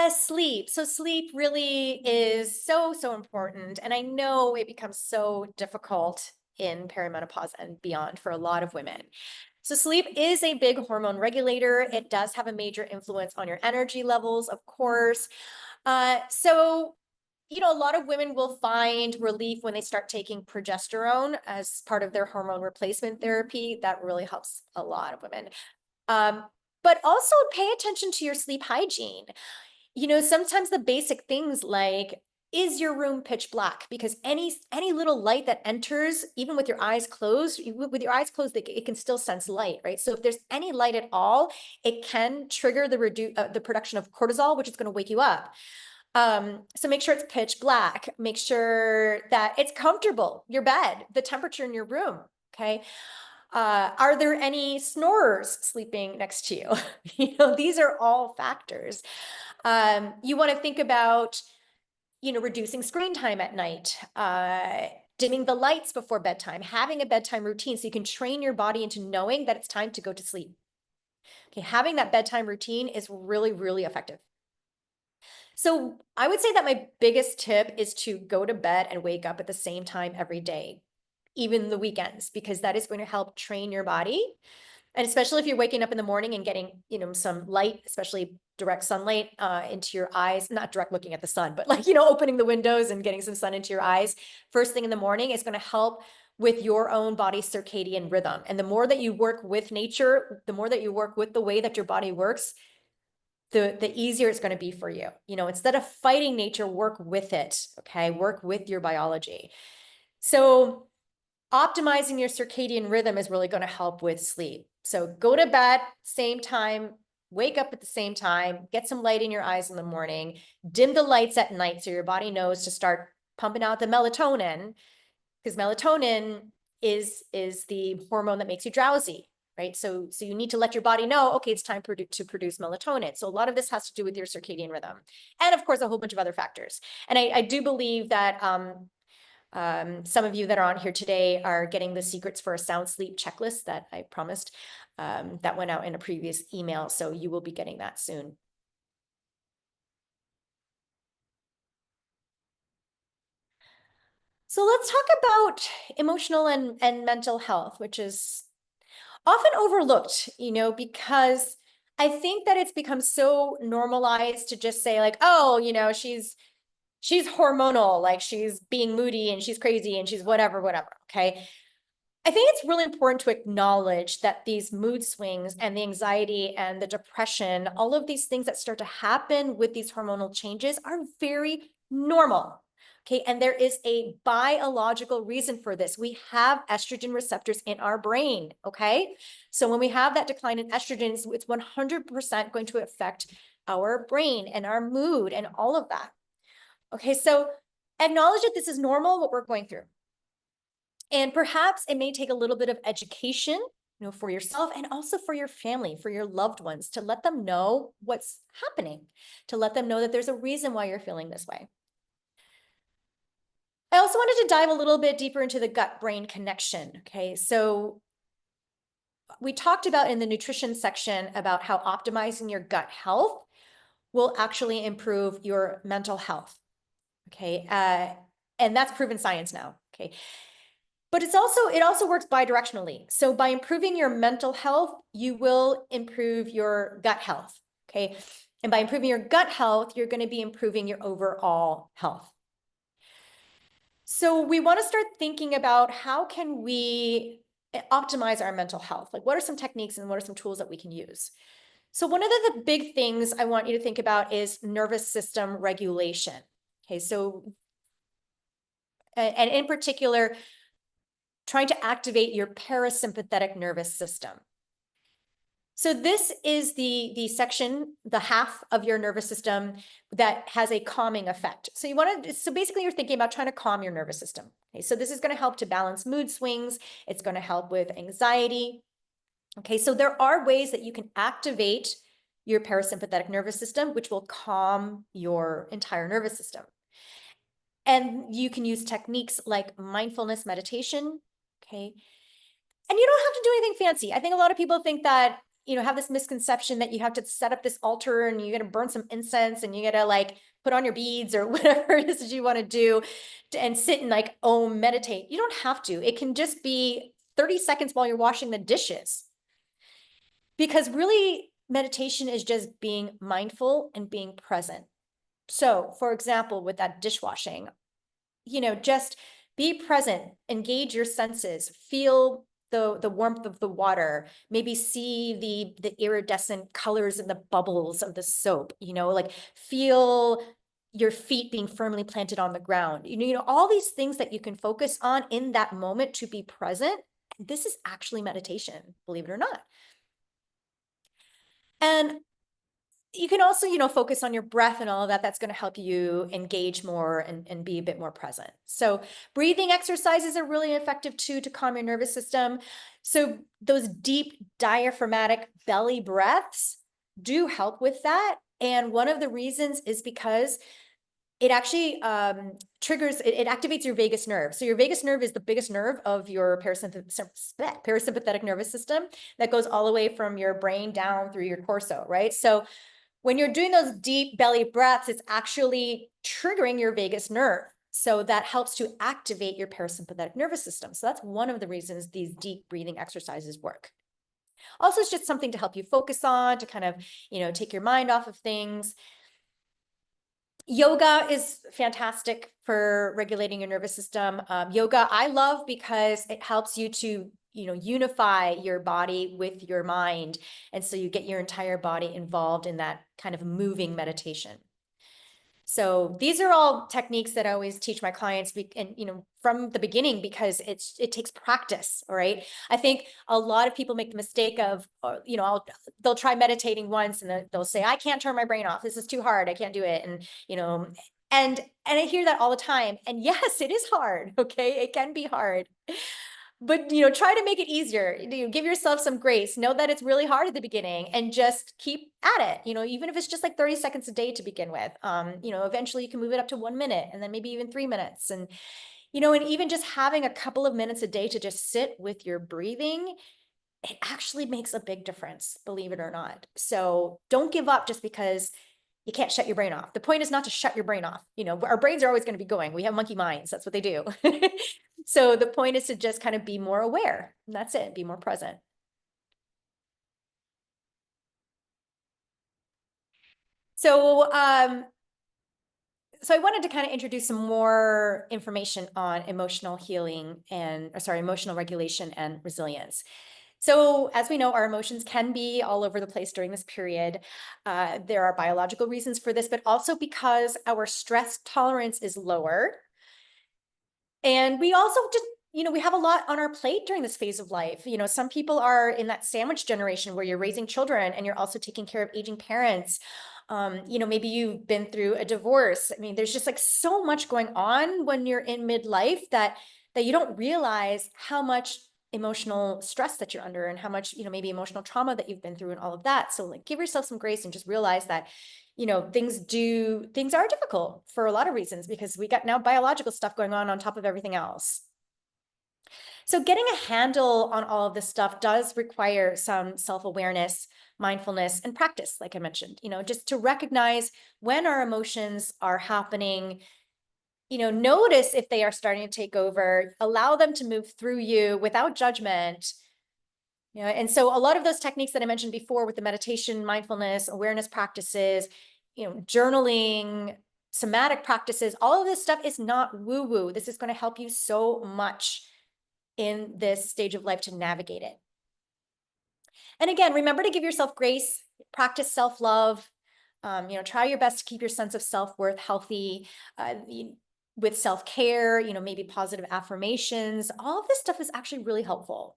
Sleep. So sleep really is so important. And I know it becomes so difficult in perimenopause and beyond for a lot of women. So sleep is a big hormone regulator. It does have a major influence on your energy levels, of course. So you know, a lot of women will find relief when they start taking progesterone as part of their hormone replacement therapy. That really helps a lot of women. But also pay attention to your sleep hygiene. You know, sometimes the basic things like, is your room pitch black? Because any little light that enters, even with your eyes closed, it can still sense light, right? So if there's any light at all, it can trigger the production of cortisol, which is going to wake you up. So make sure it's pitch black. Make sure that it's comfortable, your bed, the temperature in your room, okay? Are there any snorers sleeping next to you? You know, these are all factors. You want to think about, you know, reducing screen time at night, dimming the lights before bedtime, having a bedtime routine so you can train your body into knowing that it's time to go to sleep. Okay, having that bedtime routine is really, really effective. So I would say that my biggest tip is to go to bed and wake up at the same time every day, even the weekends, because that is going to help train your body. And especially if you're waking up in the morning and getting, you know, some light, especially direct sunlight into your eyes, not direct looking at the sun, but like, you know, opening the windows and getting some sun into your eyes first thing in the morning is going to help with your own body's circadian rhythm. And the more that you work with nature, the more that you work with the way that your body works, the easier it's going to be for you. You know, instead of fighting nature, work with it. Okay. Work with your biology. So optimizing your circadian rhythm is really going to help with sleep. So go to bed, same time, wake up at the same time, get some light in your eyes in the morning, dim the lights at night so your body knows to start pumping out the melatonin, because melatonin is the hormone that makes you drowsy. Right. So you need to let your body know, okay, it's time to produce melatonin. So a lot of this has to do with your circadian rhythm. And of course, a whole bunch of other factors. And I do believe that some of you that are on here today are getting the secrets for a sound sleep checklist that I promised that went out in a previous email. So you will be getting that soon. So let's talk about emotional and mental health, which is often overlooked, you know, because I think that it's become so normalized to just say like, oh, you know, she's hormonal, like she's being moody and she's crazy and she's whatever. Okay. I think it's really important to acknowledge that these mood swings and the anxiety and the depression, all of these things that start to happen with these hormonal changes are very normal. Okay, and there is a biological reason for this. We have estrogen receptors in our brain, okay? So when we have that decline in estrogens, it's 100% going to affect our brain and our mood and all of that. Okay, so acknowledge that this is normal, what we're going through. And perhaps it may take a little bit of education, you know, for yourself and also for your family, for your loved ones, to let them know what's happening, to let them know that there's a reason why you're feeling this way. I also wanted to dive a little bit deeper into the gut-brain connection, okay? So we talked about in the nutrition section about how optimizing your gut health will actually improve your mental health, okay? And that's proven science now, okay? But it also works bidirectionally. So by improving your mental health, you will improve your gut health, okay? And by improving your gut health, you're going to be improving your overall health. So we want to start thinking about how can we optimize our mental health? Like, what are some techniques and what are some tools that we can use? So one of the big things I want you to think about is nervous system regulation. Okay, so, and in particular, trying to activate your parasympathetic nervous system. So this is the section, the half of your nervous system that has a calming effect. So so basically you're thinking about trying to calm your nervous system. Okay, so this is going to help to balance mood swings. It's going to help with anxiety. Okay, so there are ways that you can activate your parasympathetic nervous system, which will calm your entire nervous system. And you can use techniques like mindfulness meditation. Okay, and you don't have to do anything fancy. I think a lot of people think that, have this misconception that you have to set up this altar and you got to burn some incense and you got to like put on your beads or whatever it is that you want to do and sit and like, meditate. You don't have to. It can just be 30 seconds while you're washing the dishes. Because really, meditation is just being mindful and being present. So, for example, with that dishwashing, just be present, engage your senses, feel the warmth of the water, maybe see the iridescent colors and the bubbles of the soap, like feel your feet being firmly planted on the ground. All these things that you can focus on in that moment to be present. This is actually meditation, believe it or not. And you can also, focus on your breath and all of that. That's going to help you engage more and be a bit more present. So breathing exercises are really effective too to calm your nervous system. So those deep diaphragmatic belly breaths do help with that. And one of the reasons is because it actually it activates your vagus nerve. So your vagus nerve is the biggest nerve of your parasympathetic nervous system that goes all the way from your brain down through your torso, right? So when you're doing those deep belly breaths, it's actually triggering your vagus nerve. So that helps to activate your parasympathetic nervous system. So that's one of the reasons these deep breathing exercises work. Also, it's just something to help you focus on, to kind of, take your mind off of things. Yoga is fantastic for regulating your nervous system. Yoga I love because it helps you to unify your body with your mind. And so you get your entire body involved in that kind of moving meditation. So these are all techniques that I always teach my clients, and from the beginning, because it takes practice. All right. I think a lot of people make the mistake of, they'll try meditating once and they'll say, I can't turn my brain off. This is too hard. I can't do it. And I hear that all the time. And yes, it is hard. Okay. It can be hard. But, try to make it easier. Give yourself some grace. Know that it's really hard at the beginning and just keep at it. Even if it's just like 30 seconds a day to begin with, eventually you can move it up to 1 minute and then maybe even 3 minutes. And, and even just having a couple of minutes a day to just sit with your breathing, it actually makes a big difference, believe it or not. So don't give up just because you can't shut your brain off. The point is not to shut your brain off. Our brains are always going to be going. We have monkey minds. That's what they do. So the point is to just kind of be more aware. And that's it. Be more present. So, so I wanted to kind of introduce some more information on emotional healing emotional regulation and resilience. So as we know, our emotions can be all over the place during this period. There are biological reasons for this, but also because our stress tolerance is lower. And we also just, we have a lot on our plate during this phase of life. Some people are in that sandwich generation where you're raising children and you're also taking care of aging parents. Maybe you've been through a divorce. I mean, there's just like so much going on when you're in midlife that you don't realize how much emotional stress that you're under and how much, maybe emotional trauma that you've been through and all of that. So like give yourself some grace and just realize that, things are difficult for a lot of reasons because we got now biological stuff going on top of everything else. So getting a handle on all of this stuff does require some self-awareness, mindfulness, and practice, like I mentioned, just to recognize when our emotions are happening, notice if they are starting to take over, allow them to move through you without judgment, Yeah, and so a lot of those techniques that I mentioned before with the meditation, mindfulness, awareness practices, journaling, somatic practices, all of this stuff is not woo-woo. This is going to help you so much in this stage of life to navigate it. And again, remember to give yourself grace, practice self-love, try your best to keep your sense of self-worth healthy, with self-care, maybe positive affirmations. All of this stuff is actually really helpful.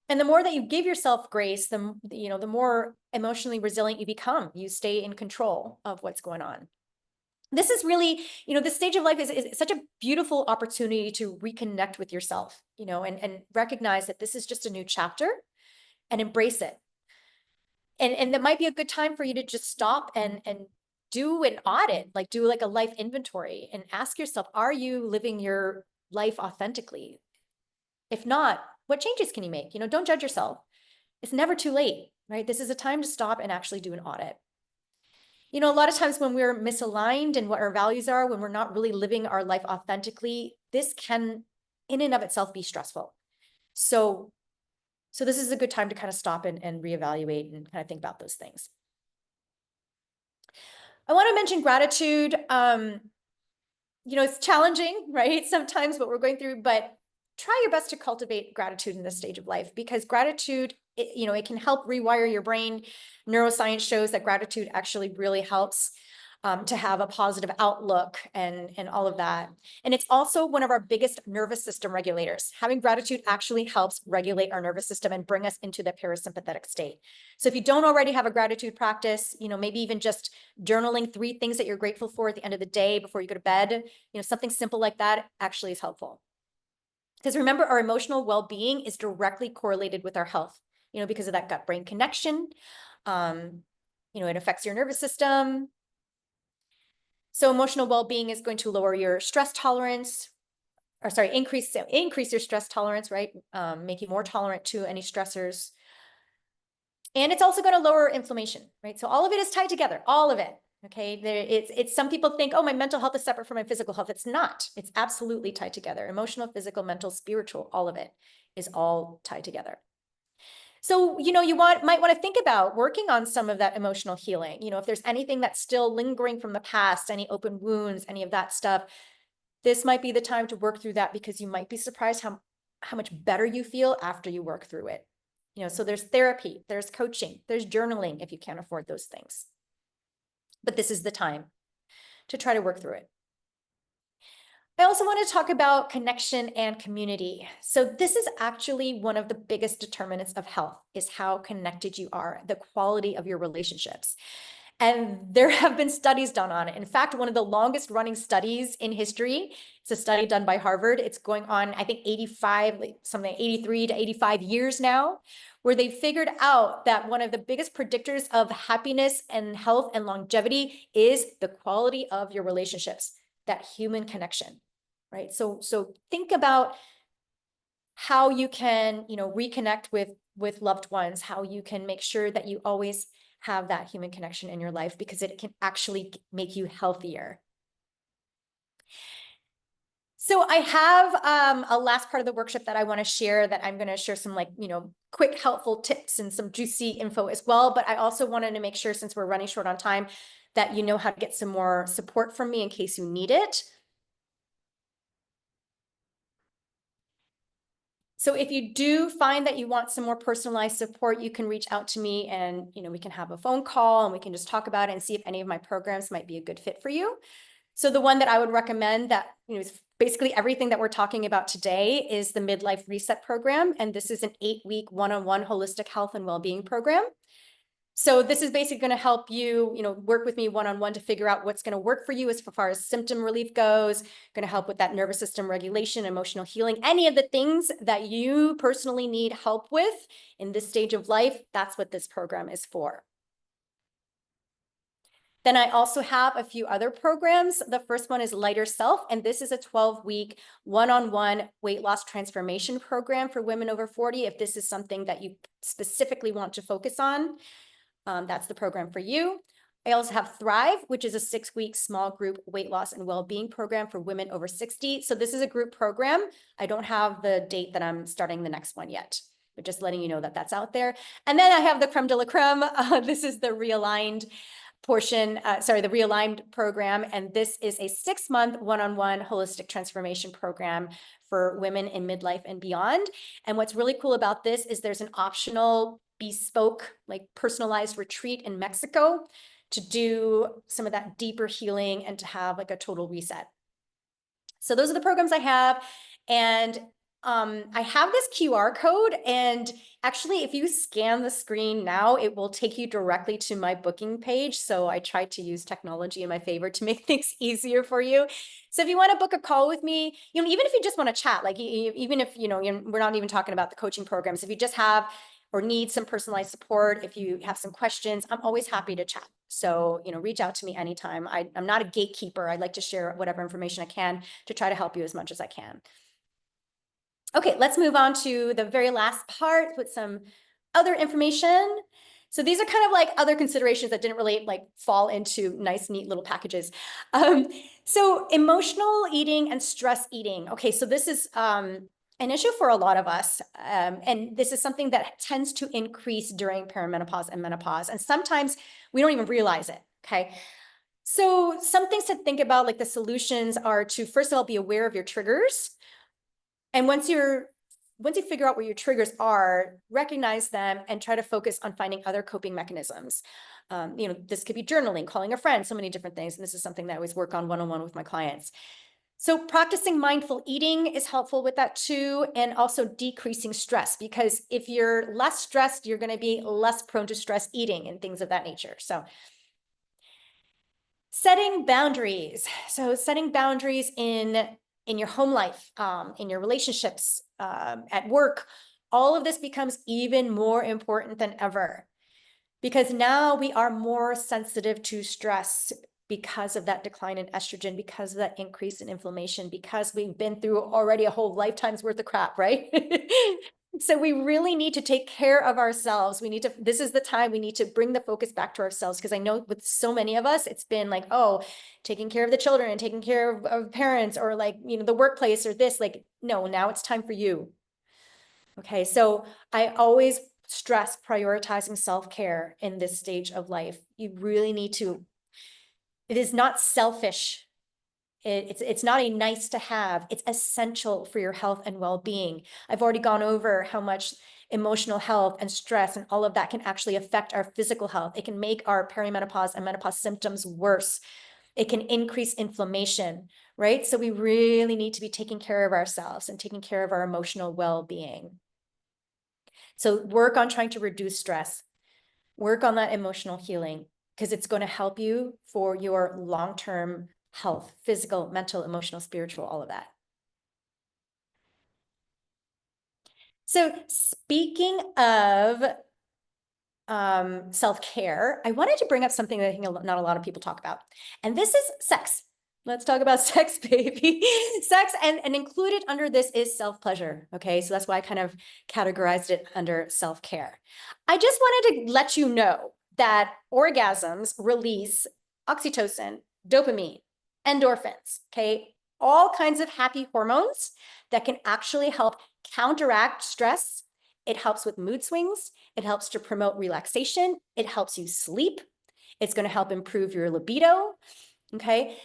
And the more that you give yourself grace, the more emotionally resilient you become. You stay in control of what's going on. This is really, this stage of life is such a beautiful opportunity to reconnect with yourself, and recognize that this is just a new chapter and embrace it. And that might be a good time for you to just stop and do an audit, do like a life inventory and ask yourself, are you living your life authentically? If not, what changes can you make? Don't judge yourself. It's never too late, right? This is a time to stop and actually do an audit. A lot of times when we're misaligned in what our values are, when we're not really living our life authentically, this can in and of itself be stressful. So this is a good time to kind of stop and reevaluate and kind of think about those things. I want to mention gratitude. It's challenging, right? Sometimes what we're going through, but try your best to cultivate gratitude in this stage of life, because gratitude, it can help rewire your brain. Neuroscience shows that gratitude actually really helps to have a positive outlook and all of that. And it's also one of our biggest nervous system regulators. Having gratitude actually helps regulate our nervous system and bring us into the parasympathetic state. So if you don't already have a gratitude practice, maybe even just journaling 3 things that you're grateful for at the end of the day before you go to bed, something simple like that actually is helpful. Because remember, our emotional well-being is directly correlated with our health, because of that gut-brain connection. It affects your nervous system. So emotional well-being is going to lower your stress tolerance, or sorry, increase your stress tolerance, right? Make you more tolerant to any stressors. And it's also going to lower inflammation, right? So all of it is tied together, all of it. Okay, it's some people think, oh, my mental health is separate from my physical health. It's not. It's absolutely tied together. Emotional, physical, mental, spiritual, all of it is all tied together. So, you might want to think about working on some of that emotional healing. If there's anything that's still lingering from the past, any open wounds, any of that stuff, this might be the time to work through that, because you might be surprised how much better you feel after you work through it. So there's therapy, there's coaching, there's journaling if you can't afford those things. But this is the time to try to work through it. I also want to talk about connection and community. So this is actually one of the biggest determinants of health, is how connected you are, the quality of your relationships. And there have been studies done on it. In fact, one of the longest running studies in history, it's a study done by Harvard. It's going on, I think, 83 to 85 years now, where they figured out that one of the biggest predictors of happiness and health and longevity is the quality of your relationships, that human connection, right? So think about how you can, reconnect with loved ones, how you can make sure that you always have that human connection in your life, because it can actually make you healthier. So I have a last part of the workshop that I want to share, that I'm going to share some quick helpful tips and some juicy info as well. But I also wanted to make sure, since we're running short on time, that you know how to get some more support from me in case you need it. So if you do find that you want some more personalized support, you can reach out to me, and we can have a phone call and we can just talk about it and see if any of my programs might be a good fit for you. So the one that I would recommend, that is basically everything that we're talking about today, is the Midlife Reset Program. And this is an 8-week one-on-one holistic health and well-being program. So this is basically going to help you, work with me one-on-one to figure out what's going to work for you as far as symptom relief goes, going to help with that nervous system regulation, emotional healing, any of the things that you personally need help with in this stage of life. That's what this program is for. Then I also have a few other programs. The first one is Lighter Self, and this is a 12-week one-on-one weight loss transformation program for women over 40. If this is something that you specifically want to focus on, that's the program for you. I also have Thrive, which is a 6-week small group weight loss and well-being program for women over 60. So this is a group program. I don't have the date that I'm starting the next one yet. but just letting you know that that's out there. And then I have the creme de la creme. This is the realigned portion, the realigned program. And this is a 6-month one-on-one holistic transformation program for women in midlife and beyond. And what's really cool about this is there's an optional bespoke, like personalized retreat in Mexico to do some of that deeper healing and to have like a total reset. So those are the programs I have. And I have this QR code, and actually if you scan the screen now, it will take you directly to my booking page. So I tried to use technology in my favor to make things easier for you. So if you want to book a call with me, even if you just want to chat, like even if, we're not even talking about the coaching programs, if you just have or need some personalized support, if you have some questions, I'm always happy to chat. So, reach out to me anytime. I'm not a gatekeeper. I like to share whatever information I can to try to help you as much as I can. Okay, let's move on to the very last part with some other information. So these are kind of like other considerations that didn't really fall into nice, neat little packages. So emotional eating and stress eating. Okay, so this is an issue for a lot of us. And this is something that tends to increase during perimenopause and menopause. And sometimes we don't even realize it, okay? So some things to think about, like the solutions are to, first of all, be aware of your triggers. And once you figure out what your triggers are, recognize them and try to focus on finding other coping mechanisms. This could be journaling, calling a friend, so many different things. And this is something that I always work on one-on-one with my clients. So practicing mindful eating is helpful with that too, and also decreasing stress, because if you're less stressed, you're going to be less prone to stress eating and things of that nature. So setting boundaries. So setting boundaries in your home life, in your relationships, at work, all of this becomes even more important than ever, because now we are more sensitive to stress because of that decline in estrogen, because of that increase in inflammation, because we've been through already a whole lifetime's worth of crap, right? So we really need to take care of ourselves. This is the time we need to bring the focus back to ourselves, because I know with so many of us, it's been like, oh, taking care of the children and taking care of parents, or the workplace, or this, no, now it's time for you. Okay, so I always stress prioritizing self-care in this stage of life. You really need to. It is not selfish. It's not a nice to have. It's essential for your health and well-being. I've already gone over how much emotional health and stress and all of that can actually affect our physical health. It can make our perimenopause and menopause symptoms worse. It can increase inflammation, right? So we really need to be taking care of ourselves and taking care of our emotional well-being. So work on trying to reduce stress. Work on that emotional healing, because it's going to help you for your long-term health, physical, mental, emotional, spiritual, all of that. So speaking of self-care, I wanted to bring up something that I think not a lot of people talk about, and this is sex. Let's talk about sex, baby. Sex, and included under this is self-pleasure, okay? So that's why I kind of categorized it under self-care. I just wanted to let you know that orgasms release oxytocin, dopamine, endorphins, okay? All kinds of happy hormones that can actually help counteract stress. It helps with mood swings. It helps to promote relaxation. It helps you sleep. It's going to help improve your libido, okay?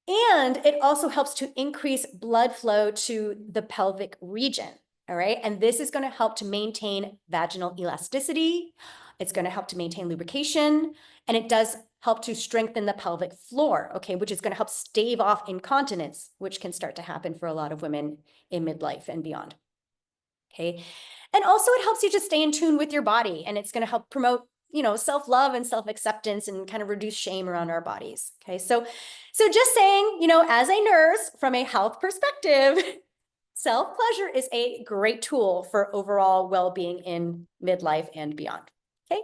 And it also helps to increase blood flow to the pelvic region, all right? And this is going to help to maintain vaginal elasticity. It's going to help to maintain lubrication, and it does help to strengthen the pelvic floor, okay, which is going to help stave off incontinence, which can start to happen for a lot of women in midlife and beyond, okay? And also it helps you to stay in tune with your body, and it's going to help promote self-love and self-acceptance and kind of reduce shame around our bodies. Okay, so just saying, as a nurse, from a health perspective, self-pleasure is a great tool for overall well-being in midlife and beyond. Okay.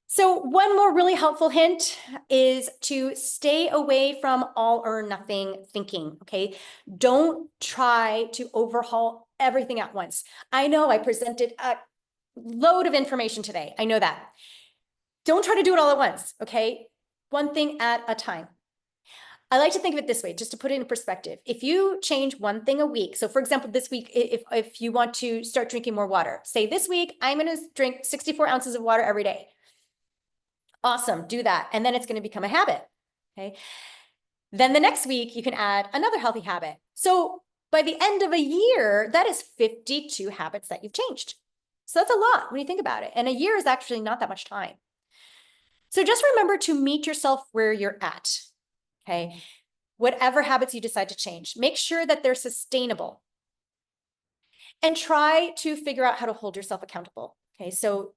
So one more really helpful hint is to stay away from all or nothing thinking, okay? Don't try to overhaul everything at once. I know I presented a load of information today. I know that. Don't try to do it all at once, okay? One thing at a time. I like to think of it this way, just to put it in perspective. If you change one thing a week, so for example, this week, if you want to start drinking more water, say this week, I'm going to drink 64 ounces of water every day. Awesome, do that. And then it's going to become a habit. Okay. Then the next week, you can add another healthy habit. So by the end of a year, that is 52 habits that you've changed. So that's a lot when you think about it. And a year is actually not that much time. So just remember to meet yourself where you're at. Okay. Whatever habits you decide to change, make sure that they're sustainable. And try to figure out how to hold yourself accountable. Okay. So,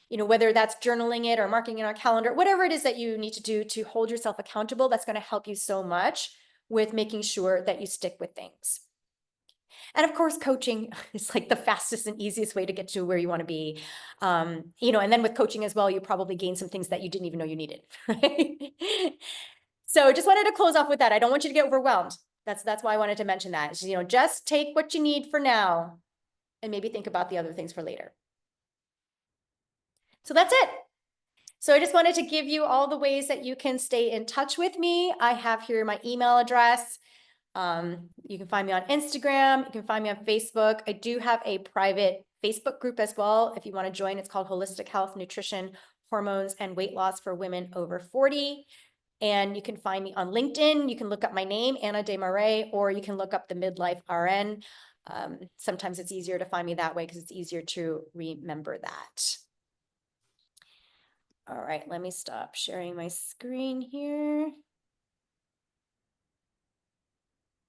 whether that's journaling it or marking it on a calendar, whatever it is that you need to do to hold yourself accountable, that's going to help you so much with making sure that you stick with things. And of course, coaching is like the fastest and easiest way to get to where you want to be. And then with coaching as well, you probably gain some things that you didn't even know you needed. Right? So just wanted to close off with that. I don't want you to get overwhelmed. That's why I wanted to mention that. Just take what you need for now and maybe think about the other things for later. So that's it. So I just wanted to give you all the ways that you can stay in touch with me. I have here my email address. You can find me on Instagram. You can find me on Facebook. I do have a private Facebook group as well. If you want to join, it's called Holistic Health, Nutrition, Hormones, and Weight Loss for Women Over 40. And you can find me on LinkedIn. You can look up my name, Anna Desmarais, or you can look up the Midlife RN. Sometimes it's easier to find me that way because it's easier to remember that. All right, let me stop sharing my screen here.